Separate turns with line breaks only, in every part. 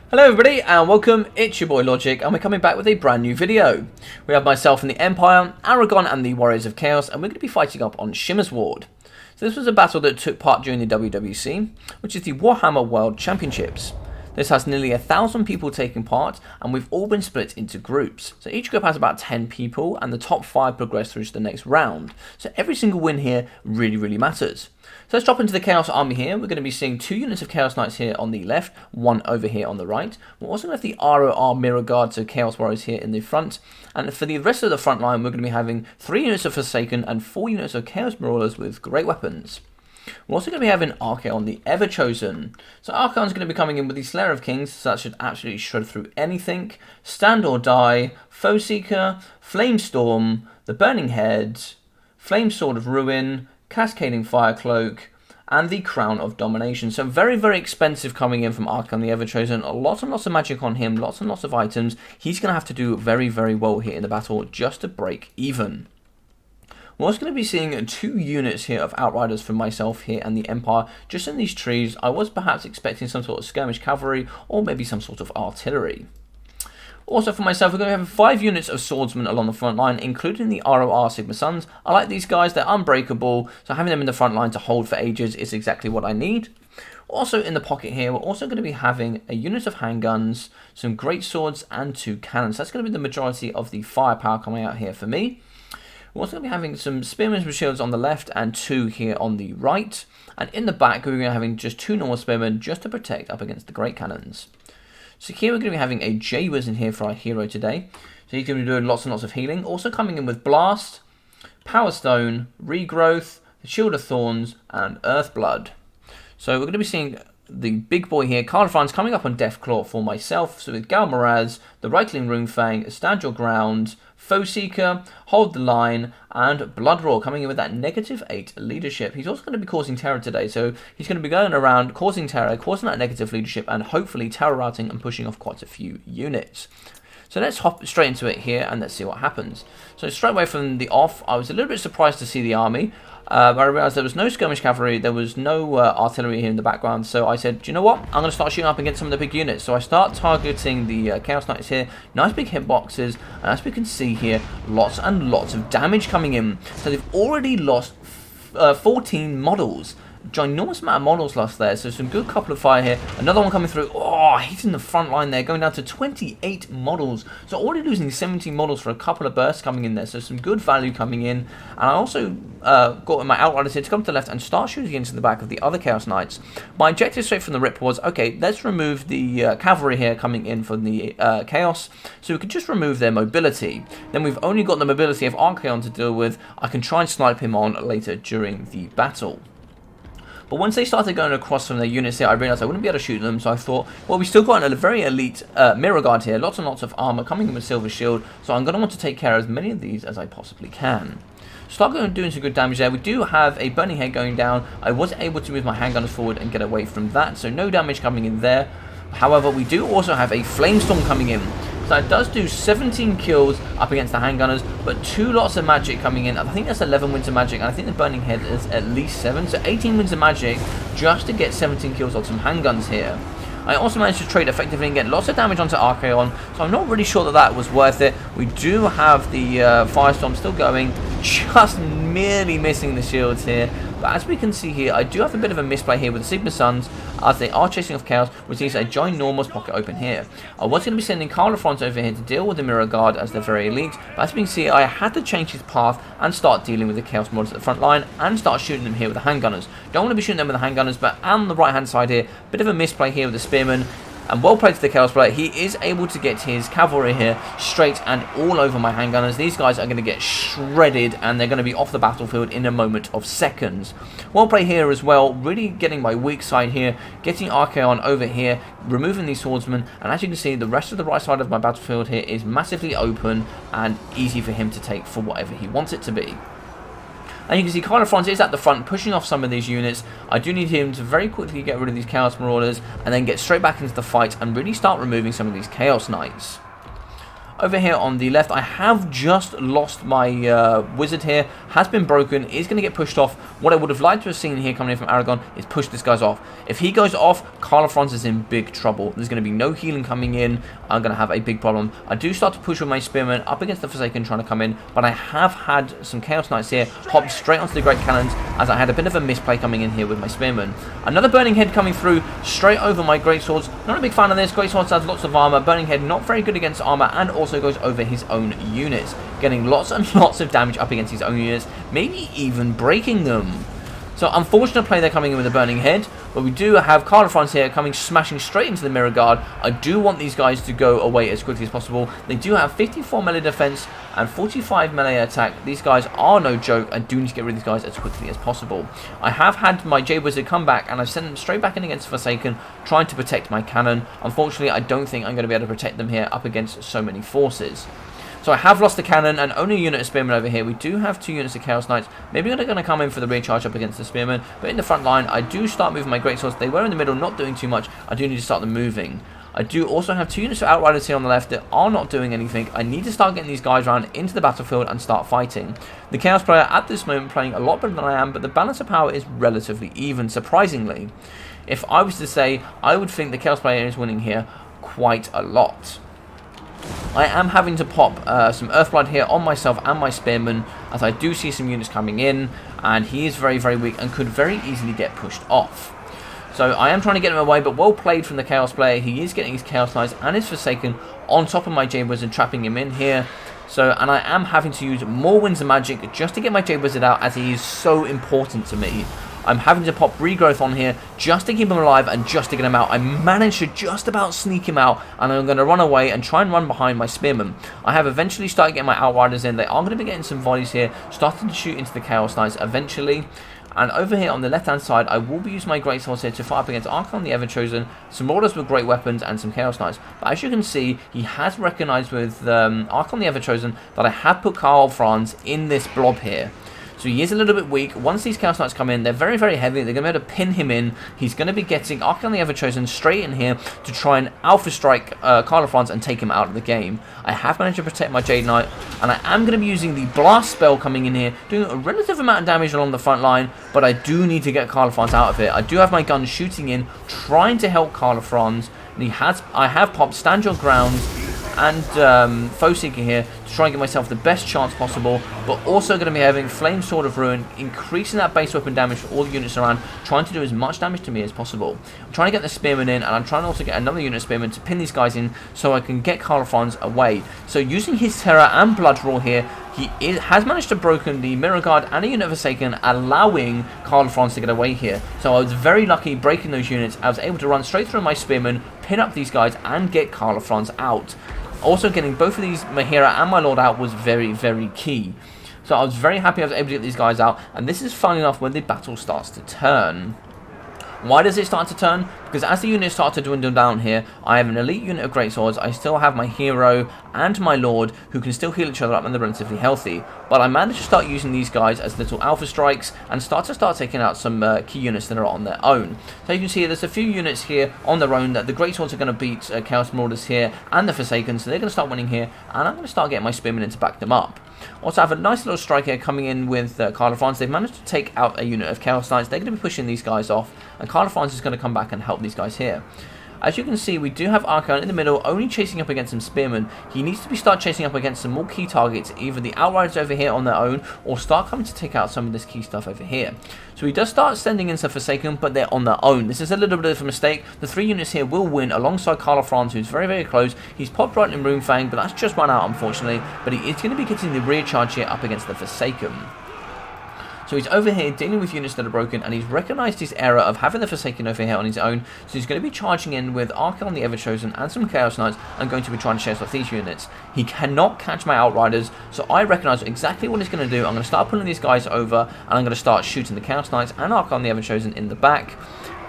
Hello everybody and welcome, it's your boy Logic and we're coming back with a brand new video. We have myself and the Empire, Aragon and the Warriors of Chaos, and we're going to be fighting up on Shimmer's Ward. So this was a battle that took part during the WWC, which is the Warhammer World Championships. This has nearly 1,000 people taking part and we've all been split into groups. So each group has about 10 people and the top 5 progress through to the next round. So every single win here really matters. So let's drop into the Chaos Army here. We're going to be seeing 2 units of Chaos Knights here on the left, 1 over here on the right. We're also going to have the ROR Mirror Guard, so Chaos Warriors here in the front. And for the rest of the front line, we're going to be having 3 units of Forsaken and 4 units of Chaos Marauders with great weapons. We're also going to be having Archaon, the Ever Chosen. So Archaon's going to be coming in with the Slayer of Kings, so that should absolutely shred through anything. Stand or Die, Foe Seeker, Flame Storm, the Burning Head, Flame Sword of Ruin, Cascading Fire Cloak, and the Crown of Domination. So very expensive coming in from Archaon the Ever-Chosen. Lots and lots of magic on him, lots and lots of items. He's going to have to do very well here in the battle just to break even. We're also going to be seeing 2 units here of Outriders from myself here and the Empire just in these trees. I was perhaps expecting some sort of skirmish cavalry or maybe some sort of artillery. Also for myself, we're going to have 5 units of swordsmen along the front line, including the ROR Sigma Suns. I like these guys, they're unbreakable, so having them in the front line to hold for ages is exactly what I need. Also in the pocket here, we're also going to be having a unit of handguns, some great swords, and 2 cannons. That's going to be the majority of the firepower coming out here for me. We're also going to be having some spearmen with shields on the left and 2 here on the right. And in the back, we're going to be having just 2 normal spearmen just to protect up against the great cannons. So here we're going to be having a J-Wiz in here for our hero today. So he's going to be doing lots and lots of healing. Also coming in with Blast, Power Stone, Regrowth, the Shield of Thorns, and Earthblood. So we're going to be seeing the big boy here, Karl Franz, coming up on Deathclaw for myself. So with Galmaraz, the Reichling Runefang, Stand Your Ground, Foe Seeker, Hold the Line, and Blood Roar coming in with that -8 leadership. He's also going to be causing terror today, so he's going to be going around causing terror, causing that negative leadership, and hopefully terror routing and pushing off quite a few units. So let's hop straight into it here and let's see what happens. So straight away from the off, I was a little bit surprised to see the army. But I realised there was no skirmish cavalry, there was no artillery here in the background, so I said, do you know what, I'm going to start shooting up against some of the big units. So I start targeting the Chaos Knights here, nice big hitboxes, and as we can see here, lots and lots of damage coming in. So they've already lost 14 models. Ginormous amount of models lost there, so some good couple of fire here. Another one coming through, hitting the front line there, going down to 28 models. So already losing 17 models for a couple of bursts coming in there, so some good value coming in. And I also got my Outriders here to come to the left and start shooting into the back of the other Chaos Knights. My objective straight from the rip was, okay, let's remove the cavalry here coming in from the Chaos, so we can just remove their mobility. Then we've only got the mobility of Archaon to deal with. I can try and snipe him on later during the battle. But once they started going across from their units here, I realised I wouldn't be able to shoot them, so I thought, well, we still got a very elite Mirror Guard here, lots and lots of armour coming in with Silver Shield, so I'm going to want to take care of as many of these as I possibly can. Start doing some good damage there. We do have a Burning Head going down. I was able to move my handgunners forward and get away from that, so no damage coming in there. However, we do also have a Flamestorm coming in. So it does do 17 kills up against the handgunners, but 2 lots of magic coming in. I think that's 11 wins of magic, and I think the Burning Head is at least 7. So 18 wins of magic just to get 17 kills on some handguns here. I also managed to trade effectively and get lots of damage onto Archaon, so I'm not really sure that that was worth it. We do have the Firestorm still going, just merely missing the shields here. But as we can see here, I do have a bit of a misplay here with the Sigma Suns as they are chasing off Chaos, which leaves a ginormous pocket open here. I was going to be sending Karl Franz over here to deal with the Mirror Guard as they're very elite, but as we can see, I had to change his path and start dealing with the Chaos Marauders at the front line and start shooting them here with the handgunners. Don't want to be shooting them with the handgunners, but on the right hand side here, bit of a misplay here with the Spearmen. And well played to the Chaos player, he is able to get his cavalry here straight and all over my handgunners. These guys are going to get shredded and they're going to be off the battlefield in a moment of seconds. Well played here as well, really getting my weak side here, getting Archaon over here, removing these swordsmen, and as you can see, the rest of the right side of my battlefield here is massively open and easy for him to take for whatever he wants it to be. And you can see Karl Franz is at the front pushing off some of these units. I do need him to very quickly get rid of these Chaos Marauders and then get straight back into the fight and really start removing some of these Chaos Knights. Over here on the left, I have just lost my wizard here. Has been broken, is going to get pushed off. What I would have liked to have seen here coming in from Aragon is push this guy's off. If he goes off, Karl Franz is in big trouble. There's going to be no healing coming in. I'm going to have a big problem. I do start to push with my spearmen up against the Forsaken trying to come in, but I have had some Chaos Knights here hop straight onto the Great Cannons as I had a bit of a misplay coming in here with my spearmen. Another Burning Head coming through straight over my Great Swords. Not a big fan of this. Great Swords has lots of armor. Burning Head not very good against armor, and also goes over his own units, getting lots and lots of damage up against his own units, maybe even breaking them. So unfortunate play they're coming in with a Burning Head, but we do have Karl Franz here coming smashing straight into the Mirror Guard. I do want these guys to go away as quickly as possible. They do have 54 melee defense and 45 melee attack. These guys are no joke. I do need to get rid of these guys as quickly as possible. I have had my Jade Wizard come back, and I've sent them straight back in against Forsaken, trying to protect my cannon. Unfortunately, I don't think I'm going to be able to protect them here up against so many forces. So I have lost the cannon and only a unit of spearmen over here. We do have 2 units of Chaos Knights. Maybe they're going to come in for the recharge up against the spearmen. But in the front line, I do start moving my Great Swords. They were in the middle, not doing too much. I do need to start them moving. I do also have 2 units of Outriders here on the left that are not doing anything. I need to start getting these guys around into the battlefield and start fighting. The Chaos player at this moment playing a lot better than I am, but the balance of power is relatively even, surprisingly. If I was to say, I would think the Chaos player is winning here quite a lot. I am having to pop some Earthblood here on myself and my Spearman, as I do see some units coming in, and he is very, very weak and could very easily get pushed off. So I am trying to get him away, but well played from the Chaos player. He is getting his Chaos Knights and his Forsaken on top of my Jade Wizard, trapping him in here. So, and I am having to use more Winds of Magic just to get my Jade Wizard out, as he is so important to me. I'm having to pop Regrowth on here just to keep him alive and just to get him out. I managed to just about sneak him out, and I'm going to run away and try and run behind my Spearmen. I have eventually started getting my Outriders in. They are going to be getting some volleys here, starting to shoot into the Chaos Knights eventually. And over here on the left-hand side, I will be using my Great Swords here to fight up against Archon the Ever-Chosen, some Marauders with great weapons, and some Chaos Knights. But as you can see, he has recognized with Archon the Ever-Chosen that I have put Karl Franz in this blob here. So he is a little bit weak. Once these Chaos Knights come in, they're very, very heavy. They're going to be able to pin him in. He's going to be getting Archon the Ever-Chosen straight in here to try and Alpha Strike Karl Franz and take him out of the game. I have managed to protect my Jade Knight, and I am going to be using the Blast spell coming in here, doing a relative amount of damage along the front line, but I do need to get Karl Franz out of it. I do have my guns shooting in, trying to help Karl Franz, and I have popped Stand Your Ground and Foe Seeker here to try and give myself the best chance possible, but also going to be having Flame Sword of Ruin, increasing that base weapon damage for all the units around, trying to do as much damage to me as possible. I'm trying to get the Spearman in, and I'm trying to also get another unit of Spearman to pin these guys in so I can get Karl Franz away. So using his Terror and Blood Roar here, he has managed to broken the Mirror Guard and a unit of Forsaken, allowing Karl Franz to get away here. So I was very lucky breaking those units. I was able to run straight through my Spearman, pin up these guys, and get Karl Franz out. Also getting both of these Mahira and my Lord out was very, very key. So I was very happy I was able to get these guys out, and this is fun enough when the battle starts to turn. Why does it start to turn? Because as the units start to dwindle down here, I have an elite unit of Great Swords. I still have my Hero and my Lord, who can still heal each other up and they're relatively healthy. But I managed to start using these guys as little Alpha Strikes and start taking out some key units that are on their own. So you can see there's a few units here on their own that the Great Swords are going to beat Chaos Marauders here and the Forsaken, so they're going to start winning here, and I'm going to start getting my Spearmen in to back them up. Also, I have a nice little strike here coming in with Karl Franz. They've managed to take out a unit of Chaos Knights. They're going to be pushing these guys off, and Karl Franz is going to come back and help these guys here. As you can see, we do have Archon in the middle, only chasing up against some Spearmen. He needs to start chasing up against some more key targets, either the Outriders over here on their own, or start coming to take out some of this key stuff over here. So he does start sending in some Forsaken, but they're on their own. This is a little bit of a mistake. The 3 units here will win alongside Karl Franz, who's very, very close. He's popped right in Runefang, but that's just run out, unfortunately. But he is going to be getting the rear charge here up against the Forsaken. So he's over here dealing with units that are broken, and he's recognised his error of having the Forsaken over here on his own. So he's going to be charging in with Archon the Ever-Chosen and some Chaos Knights, and going to be trying to chase off these units. He cannot catch my Outriders, so I recognise exactly what he's going to do. I'm going to start pulling these guys over, and I'm going to start shooting the Chaos Knights and Archon the Ever-Chosen in the back.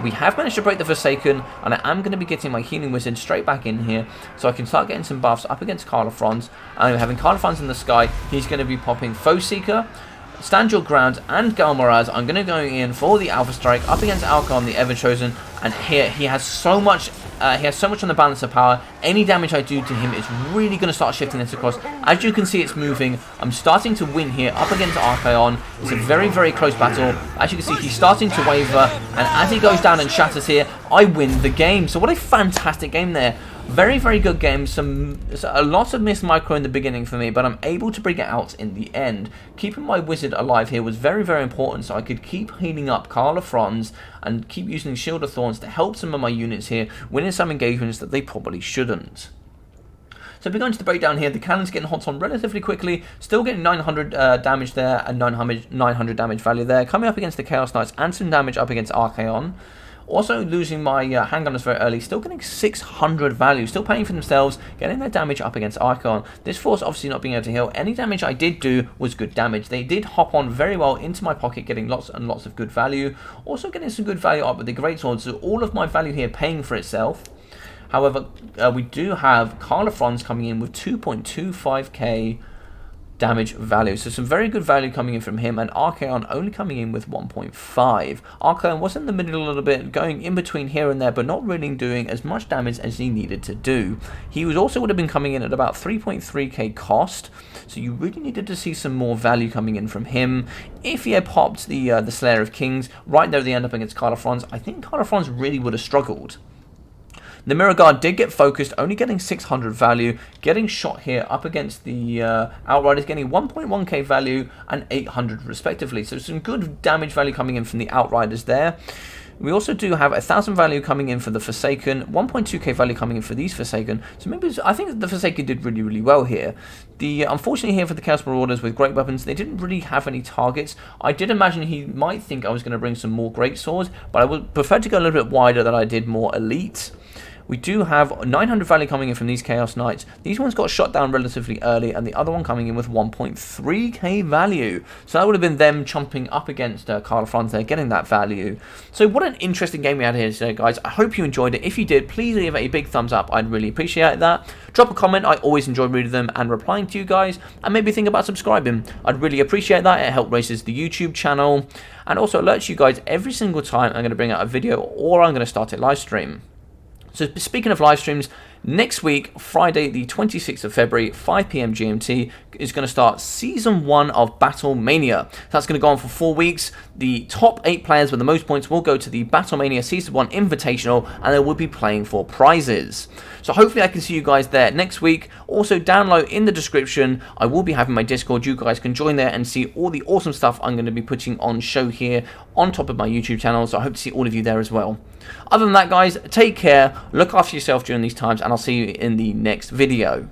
We have managed to break the Forsaken, and I am going to be getting my Healing Wizard straight back in here, so I can start getting some buffs up against Karl Franz. And having Karl Franz in the sky, he's going to be popping Foe Seeker, Stand Your Ground, and Galmaraz. I'm going to go in for the Alpha Strike up against Archon the Ever-Chosen, and here he has so much he has so much on the balance of power. Any damage I do to him is really going to start shifting this across. As you can see, it's moving. I'm starting to win here up against Archaon. It's a very, very close battle. As you can see, he's starting to waver, and as he goes down and shatters here, I win the game. So what a fantastic game there. Very, very good game. A lot of missed micro in the beginning for me, but I'm able to bring it out in the end. Keeping my wizard alive here was very, very important, so I could keep healing up Carla Franz and keep using Shield of Thorns to help some of my units here, winning some engagements that they probably shouldn't. So if we go into the breakdown here, the cannon's getting hot on relatively quickly, still getting 900 damage there and 900 damage value there. Coming up against the Chaos Knights and some damage up against Archaon. Also losing my handgunners very early, still getting 600 value, still paying for themselves, getting their damage up against Archaon. This force obviously not being able to heal. Any damage I did do was good damage. They did hop on very well into my pocket, getting lots and lots of good value. Also getting some good value up with the Greatsword, so all of my value here paying for itself. However, we do have Carla Franz coming in with 2.25k damage value. So some very good value coming in from him, and Archaon only coming in with 1.5. Archaon was in the middle a little bit, going in between here and there, but not really doing as much damage as he needed to do. He was also would have been coming in at about 3.3k cost, so you really needed to see some more value coming in from him. If he had popped the Slayer of Kings right there at the end up against Carla Franz, I think Carla Franz really would have struggled. The Mirror Guard did get focused, only getting 600 value, getting shot here up against the Outriders, getting 1.1k value and 800 respectively. So some good damage value coming in from the Outriders there. We also do have 1,000 value coming in for the Forsaken, 1.2k value coming in for these Forsaken. So maybe I think the Forsaken did really, really well here. Unfortunately here for the Chaos Marauders with great weapons, they didn't really have any targets. I did imagine he might think I was going to bring some more great swords, but I would prefer to go a little bit wider than I did more elite. We do have 900 value coming in from these Chaos Knights. These ones got shot down relatively early, and the other one coming in with 1.3k value. So that would have been them chomping up against Carla Franz there, getting that value. So what an interesting game we had here today, guys. I hope you enjoyed it. If you did, please leave a big thumbs up. I'd really appreciate that. Drop a comment. I always enjoy reading them and replying to you guys. And maybe think about subscribing. I'd really appreciate that. It helps raises the YouTube channel. And also alerts you guys every single time I'm going to bring out a video or I'm going to start a live stream. So speaking of live streams, next week, Friday the 26th of February, 5 PM GMT, is going to start Season 1 of Battlemania. That's going to go on for 4 weeks. The top 8 players with the most points will go to the Battlemania Season 1 Invitational, and they will be playing for prizes. So hopefully I can see you guys there next week. Also, download in the description, I will be having my Discord. You guys can join there and see all the awesome stuff I'm going to be putting on show here on top of my YouTube channel. So I hope to see all of you there as well. Other than that, guys, take care, look after yourself during these times, and I'll see you in the next video.